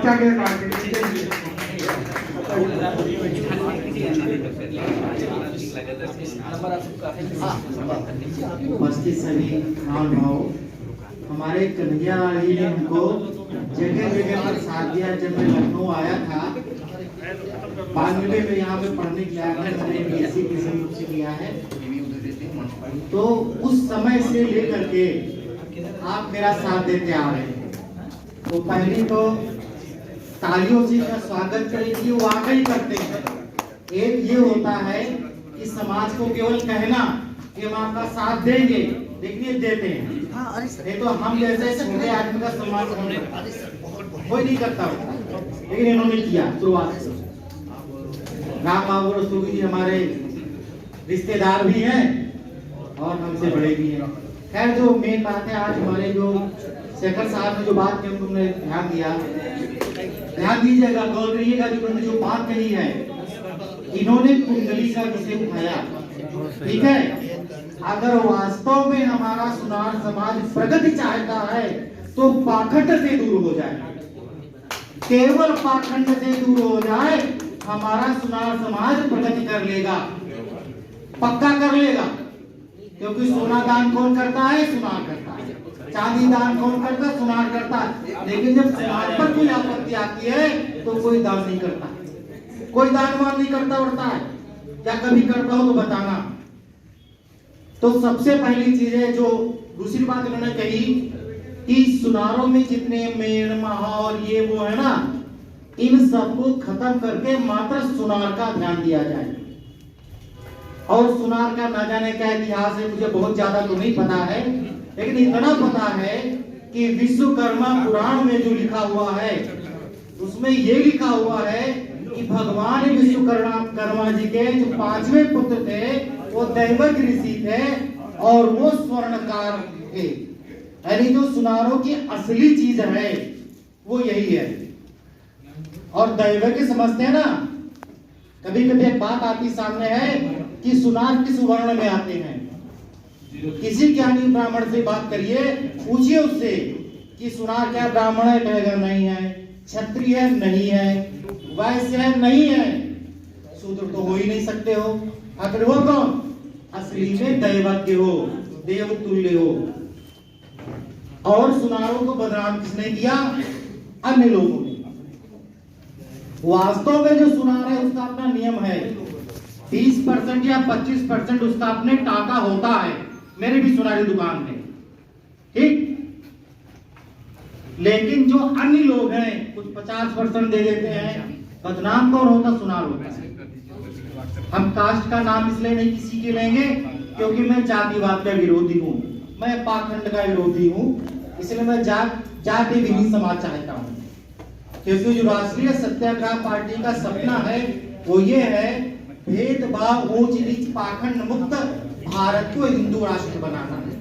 आपका क्या बात उपस्थित सभी महानुभाव, हमारे कन्हैया लाल जी ने हमको जगह जगह पर साथ दिया। जब मैं लखनऊ आया था 92 में यहाँ पे पढ़ने के लिए आया था, मैंने बीएससी किसी रूप से किया है, तो उस समय से लेकर के आप मेरा साथ देते आ रहे हैं। तो पहले तो तालियों से इसका स्वागत करें, वो वाकई करते हैं। एक ये होता है कि समाज को केवल कहना कि हम आपका साथ देंगे, लेकिन ये देते हैं। नहीं तो हम जैसे छोटे आदमी का सम्मान कोई नहीं करता, लेकिन इन्होंने किया शुरुआत से। राम बाबू रसूली जी हमारे रिश्तेदार भी हैं और हमसे बड़े भी हैं। खैर जो मेन बात है, आज हमारे जो शेखर साहब ने जो बात की तुमने ध्यान दिया, ध्यान दीजिएगा, गौर करिएगा। जो बात कही है, इन्होंने कुंडली का विषय उठाया, ठीक है। अगर वास्तव में हमारा सुनार समाज प्रगति चाहता है तो पाखंड से दूर हो जाए, केवल पाखंड से दूर हो जाए, हमारा सुनार समाज प्रगति कर लेगा, पक्का कर लेगा। क्योंकि सोना दान कौन करता है? सुनार करता है। चांदी दान कौन करता है? सुनार करता है। लेकिन जब सुनार पर कोई आपत्ति आती है तो कोई दान नहीं करता, कोई दान मान नहीं करता उड़ता है। क्या कभी करता हो तो बताना। तो सबसे पहली चीज है जो दूसरी बात इन्होंने कही कि सुनारों में जितने मेड़ माहौल ये वो है ना, इन सबको खत्म करके मात्र सुनार का ध्यान दिया जाए। और सुनार का ना जाने क्या इतिहास है, मुझे बहुत ज्यादा तो नहीं पता है, लेकिन इतना पता है कि विश्वकर्मा पुराण में जो लिखा हुआ है उसमें ये लिखा हुआ है कि भगवान विश्वकर्मा जी के जो 5वें पुत्र थे वो दैवक ऋषि थे और वो स्वर्णकार थे। यानी जो सुनारों की असली चीज है वो यही है। और दैवक समझते हैं ना, कभी कभी एक बात आती सामने है कि सुनार किस वर्ण में आते हैं। किसी ज्ञानी ब्राह्मण से बात करिए, पूछिए उससे कि सुनार क्या ब्राह्मण है, कहेगा नहीं है। क्षत्रिय है, नहीं है। वैश्य है, नहीं है। शूद्र तो हो ही नहीं सकते हो। आखिर वो कौन? असली में दैवज्ञ हो, देवतुल्य हो। और सुनारों को बदनाम किसने किया? अन्य लोगों ने। वास्तव में जो सुनार है उसका अपना नियम है, 30% या 25% उसका अपने टाका होता है। मेरी भी सुनारी दुकान है, ठीक। लेकिन जो अन्य लोग हैं कुछ 50% दे देते हैं। बदनाम कौन होता? सुनार होता है। हम कास्ट का नाम इसलिए नहीं किसी के लेंगे क्योंकि मैं जातिवाद का विरोधी हूँ, मैं पाखंड का विरोधी हूँ, इसलिए मैं जाति विहीन समाज चाहता हूँ। क्योंकि जो राष्ट्रीय सत्याग्रह पार्टी का सपना है वो ये है, भेदभाव ऊंच नीच पाखंड मुक्त भारत को हिंदू राष्ट्र बनाना है।